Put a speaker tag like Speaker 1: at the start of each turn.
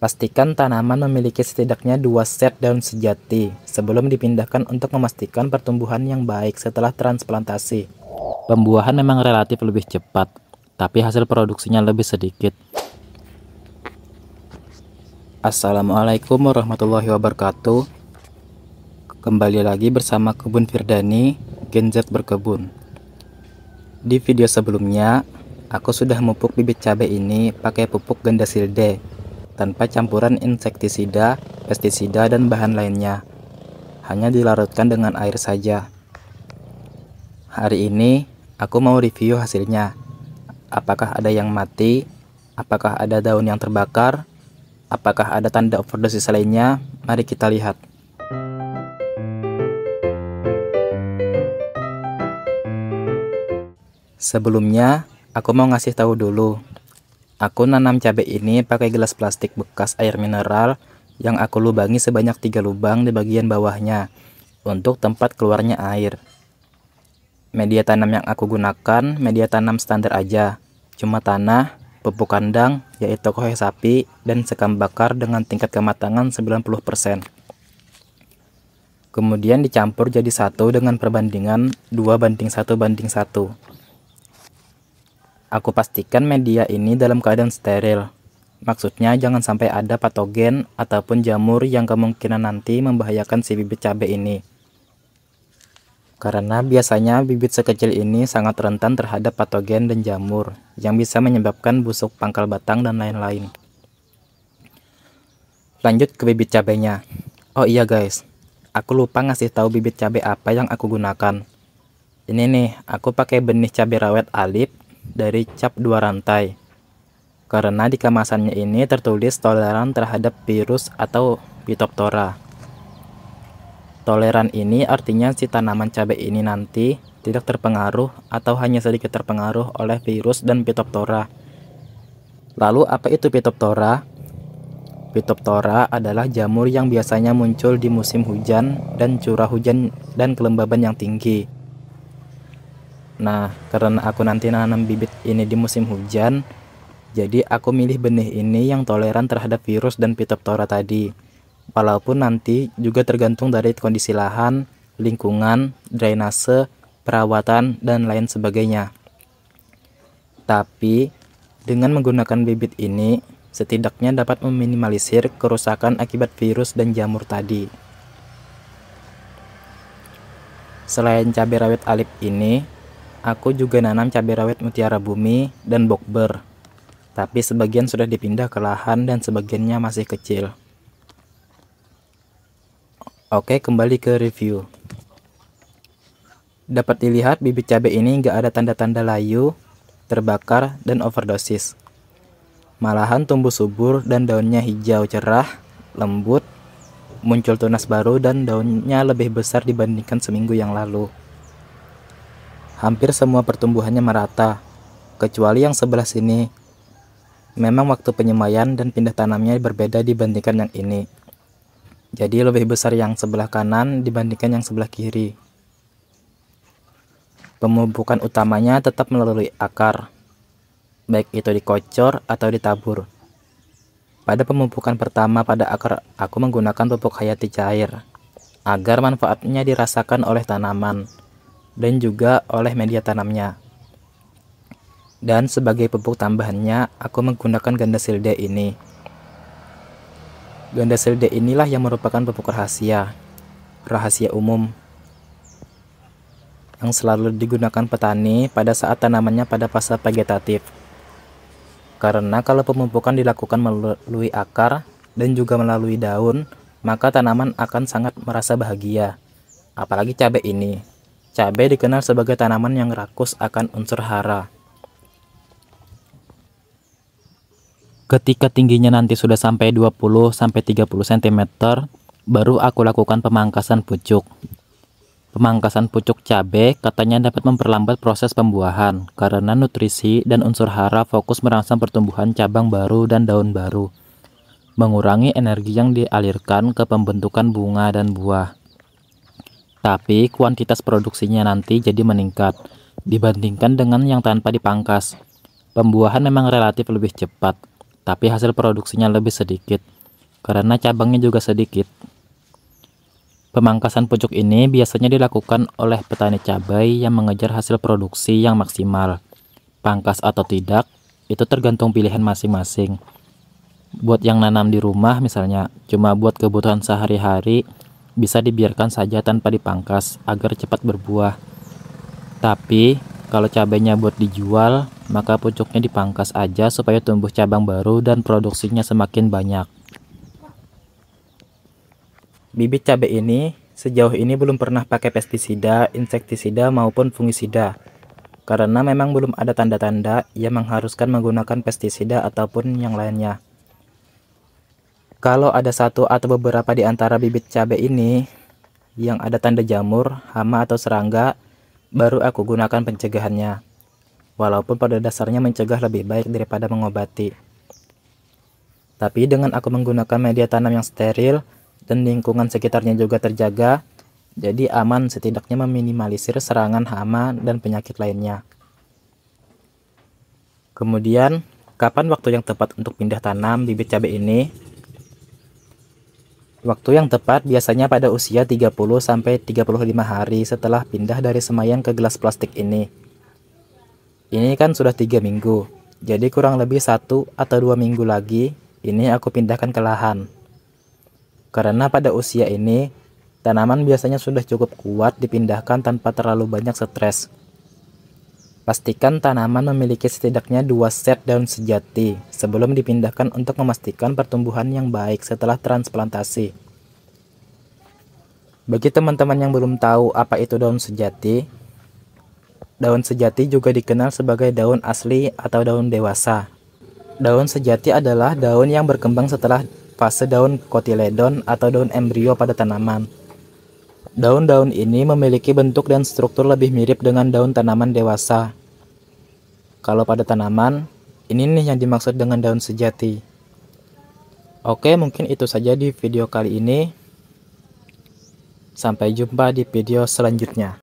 Speaker 1: Pastikan tanaman memiliki setidaknya 2 set daun sejati sebelum dipindahkan untuk memastikan pertumbuhan yang baik setelah transplantasi. Pembuahan memang relatif lebih cepat, tapi hasil produksinya lebih sedikit. Assalamualaikum warahmatullahi wabarakatuh. Kembali lagi bersama Kebun Firdani, Gen Z Berkebun. Di video sebelumnya, aku sudah memupuk bibit cabai ini pakai pupuk Gandasilde tanpa campuran insektisida, pestisida, dan bahan lainnya. Hanya dilarutkan dengan air saja. Hari ini, aku mau review hasilnya. Apakah ada yang mati? Apakah ada daun yang terbakar? Apakah ada tanda overdosis lainnya? Mari kita lihat. Sebelumnya, aku mau ngasih tahu dulu. Aku nanam cabai ini pakai gelas plastik bekas air mineral yang aku lubangi sebanyak 3 lubang di bagian bawahnya untuk tempat keluarnya air. Media tanam yang aku gunakan media tanam standar aja, cuma tanah, pupuk kandang yaitu kohe sapi, dan sekam bakar dengan tingkat kematangan 90%. Kemudian dicampur jadi satu dengan perbandingan 2:1:1. Aku pastikan media ini dalam keadaan steril. Maksudnya jangan sampai ada patogen ataupun jamur yang kemungkinan nanti membahayakan si bibit cabai ini. Karena biasanya bibit sekecil ini sangat rentan terhadap patogen dan jamur yang bisa menyebabkan busuk pangkal batang dan lain-lain. Lanjut ke bibit cabainya. Oh iya guys, aku lupa ngasih tahu bibit cabai apa yang aku gunakan. Ini nih, aku pakai benih cabai rawit alip dari cap 2 rantai. Karena di kemasannya ini tertulis toleran terhadap virus atau Phytophthora. Toleran ini artinya si tanaman cabai ini nanti tidak terpengaruh atau hanya sedikit terpengaruh oleh virus dan Phytophthora. Lalu apa itu Phytophthora? Phytophthora adalah jamur yang biasanya muncul di musim hujan dan curah hujan dan kelembaban yang tinggi. Nah, karena aku nanti nanam bibit ini di musim hujan, jadi aku milih benih ini yang toleran terhadap virus dan Phytophthora tadi. Walaupun nanti juga tergantung dari kondisi lahan, lingkungan, drainase, perawatan, dan lain sebagainya. Tapi, dengan menggunakan bibit ini, setidaknya dapat meminimalisir kerusakan akibat virus dan jamur tadi. Selain cabai rawit alip ini, aku juga nanam cabai rawit mutiara bumi dan bokber. Tapi sebagian sudah dipindah ke lahan dan sebagiannya masih kecil. Oke, kembali ke review. Dapat dilihat bibit cabai ini nggak ada tanda-tanda layu, terbakar, dan overdosis. Malahan tumbuh subur dan daunnya hijau cerah, lembut, muncul tunas baru dan daunnya lebih besar dibandingkan seminggu yang lalu. Hampir semua pertumbuhannya merata, kecuali yang sebelah sini. Memang waktu penyemaian dan pindah tanamnya berbeda dibandingkan yang ini. Jadi lebih besar yang sebelah kanan dibandingkan yang sebelah kiri. Pemupukan utamanya tetap melalui akar, baik itu dikocor atau ditabur. Pada pemupukan pertama pada akar, aku menggunakan pupuk hayati cair, agar manfaatnya dirasakan oleh tanaman dan juga oleh media tanamnya. Dan sebagai pupuk tambahannya, aku menggunakan Gandasilde ini. Gandasilde inilah yang merupakan pupuk rahasia umum yang selalu digunakan petani pada saat tanamannya pada fase vegetatif. Karena kalau pemupukan dilakukan melalui akar dan juga melalui daun, maka tanaman akan sangat merasa bahagia. Apalagi cabai ini. Cabai dikenal sebagai tanaman yang rakus akan unsur hara. Ketika tingginya nanti sudah sampai 20-30 cm, baru aku lakukan pemangkasan pucuk. Pemangkasan pucuk cabai katanya dapat memperlambat proses pembuahan, karena nutrisi dan unsur hara fokus merangsang pertumbuhan cabang baru dan daun baru, mengurangi energi yang dialirkan ke pembentukan bunga dan buah. Tapi kuantitas produksinya nanti jadi meningkat dibandingkan dengan yang tanpa dipangkas. Pembuahan memang relatif lebih cepat, tapi hasil produksinya lebih sedikit, karena cabangnya juga sedikit. Pemangkasan pucuk ini biasanya dilakukan oleh petani cabai yang mengejar hasil produksi yang maksimal. Pangkas atau tidak, itu tergantung pilihan masing-masing. Buat yang nanam di rumah misalnya, cuma buat kebutuhan sehari-hari, bisa dibiarkan saja tanpa dipangkas agar cepat berbuah. Tapi, kalau cabainya buat dijual, maka pucuknya dipangkas aja supaya tumbuh cabang baru dan produksinya semakin banyak. Bibit cabai ini sejauh ini belum pernah pakai pestisida, insektisida maupun fungisida. Karena memang belum ada tanda-tanda yang mengharuskan menggunakan pestisida ataupun yang lainnya. Kalau ada satu atau beberapa di antara bibit cabai ini yang ada tanda jamur, hama atau serangga, baru aku gunakan pencegahannya. Walaupun pada dasarnya mencegah lebih baik daripada mengobati. Tapi dengan aku menggunakan media tanam yang steril dan lingkungan sekitarnya juga terjaga, jadi aman setidaknya meminimalisir serangan hama dan penyakit lainnya. Kemudian, kapan waktu yang tepat untuk pindah tanam bibit cabai ini? Waktu yang tepat biasanya pada usia 30-35 hari setelah pindah dari semaian ke gelas plastik ini. Ini kan sudah 3 minggu, jadi kurang lebih 1 atau 2 minggu lagi ini aku pindahkan ke lahan. Karena pada usia ini, tanaman biasanya sudah cukup kuat dipindahkan tanpa terlalu banyak stres. Pastikan tanaman memiliki setidaknya 2 set daun sejati sebelum dipindahkan untuk memastikan pertumbuhan yang baik setelah transplantasi. Bagi teman-teman yang belum tahu apa itu daun sejati juga dikenal sebagai daun asli atau daun dewasa. Daun sejati adalah daun yang berkembang setelah fase daun kotiledon atau daun embrio pada tanaman. Daun-daun ini memiliki bentuk dan struktur lebih mirip dengan daun tanaman dewasa. Kalau pada tanaman, ini nih yang dimaksud dengan daun sejati. Oke, mungkin itu saja di video kali ini. Sampai jumpa di video selanjutnya.